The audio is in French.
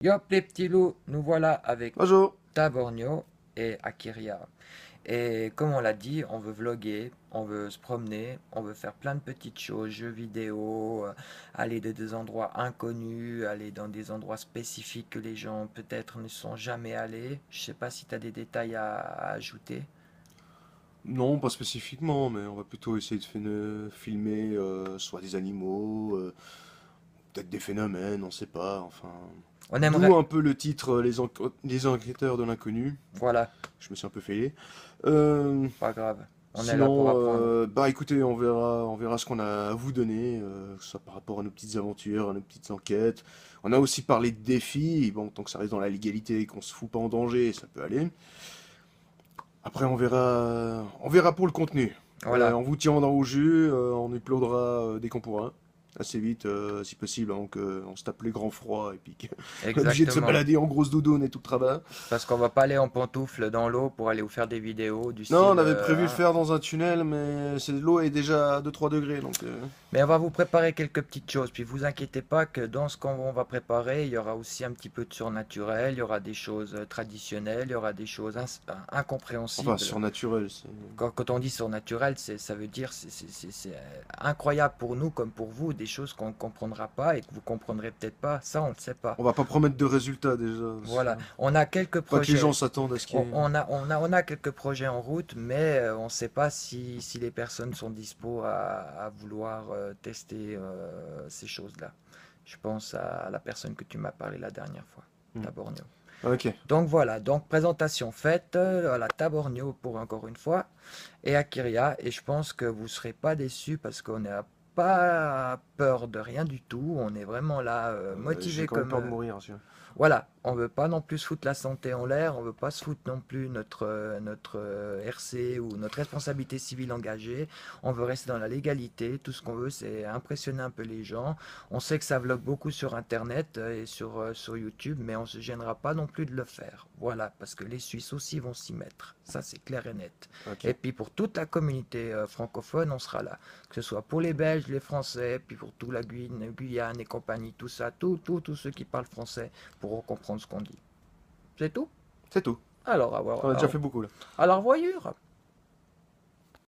Yop les petits loups, nous voilà avec Bonjour. Tabornio et Akiria. Et comme on l'a dit, on veut vlogger, on veut se promener, on veut faire plein de petites choses, jeux vidéo, aller dans des endroits inconnus, aller dans des endroits spécifiques que les gens peut-être ne sont jamais allés. Je sais pas si tu as des détails à ajouter. Non, pas spécifiquement, mais on va plutôt essayer de filmer soit des animaux, peut-être des phénomènes, on sait pas, enfin. On D'où aimerait, un peu le titre Les enquêteurs de l'inconnu. voilà, Je me suis un peu fêlé. Euh, pas grave, on est là pour Sinon, apprendre. bah écoutez, on verra ce qu'on a à vous donner, que ce soit par rapport à nos petites aventures, à nos petites enquêtes. On a aussi parlé de défis, bon, tant que ça reste dans la légalité et qu'on se fout pas en danger, ça peut aller. Après, on verra pour le contenu. Voilà, On vous tiendra au jus, on uploadera dès qu'on pourra, assez vite, si possible, avant qu'on se tape les grands froids et puis qu'on est obligé de se exactement. balader en grosse doudoune et tout le travail. Parce qu'on va pas aller en pantoufles dans l'eau pour aller vous faire des vidéos du Non, on style, avait prévu le hein. faire dans un tunnel, mais l'eau est déjà à 2-3 degrés, donc. Mais on va vous préparer quelques petites choses. Puis vous inquiétez pas que dans ce qu'on va préparer, il y aura aussi un petit peu de surnaturel, il y aura des choses traditionnelles, il y aura des choses Enfin, incompréhensibles. surnaturel, c'est. Quand on dit surnaturel, ça veut dire c'est incroyable pour nous comme pour vous, des choses qu'on ne comprendra pas et que vous comprendrez peut-être pas. Ça, on ne le sait pas. On va pas promettre de résultats déjà, parce que. Voilà, on a quelques Pas que les gens projets. s'attendent à ce qu'il y ait. On a quelques projets en route, mais on ne sait pas si les personnes sont dispo à vouloir tester ces choses-là. Je pense à la personne que tu m'as parlé la dernière fois, Hmm. Tabornio. Ok. Donc voilà, donc présentation faite, voilà, Tabornio pour encore une fois, et Akiria, et je pense que vous ne serez pas déçus parce qu'on n'a pas peur de rien du tout, on est vraiment là, J'ai motivé quand même comme, peur de mourir, sûr. voilà, on veut pas non plus se foutre la santé en l'air, on veut pas se foutre non plus notre RC ou notre responsabilité civile engagée. On veut rester dans la légalité. Tout ce qu'on veut, c'est impressionner un peu les gens. On sait que ça vlog beaucoup sur Internet et sur YouTube, mais on se gênera pas non plus de le faire. Voilà, parce que les Suisses aussi vont s'y mettre. Ça, c'est clair et net. Ok. Et puis pour toute la communauté francophone, on sera là. Que ce soit pour les Belges, les Français, puis pour toute la Guyane et compagnie, tout ça, tous ceux qui parlent français pourront comprendre ce qu'on dit. C'est tout. C'est tout. Alors, On a déjà fait beaucoup là. alors voyure.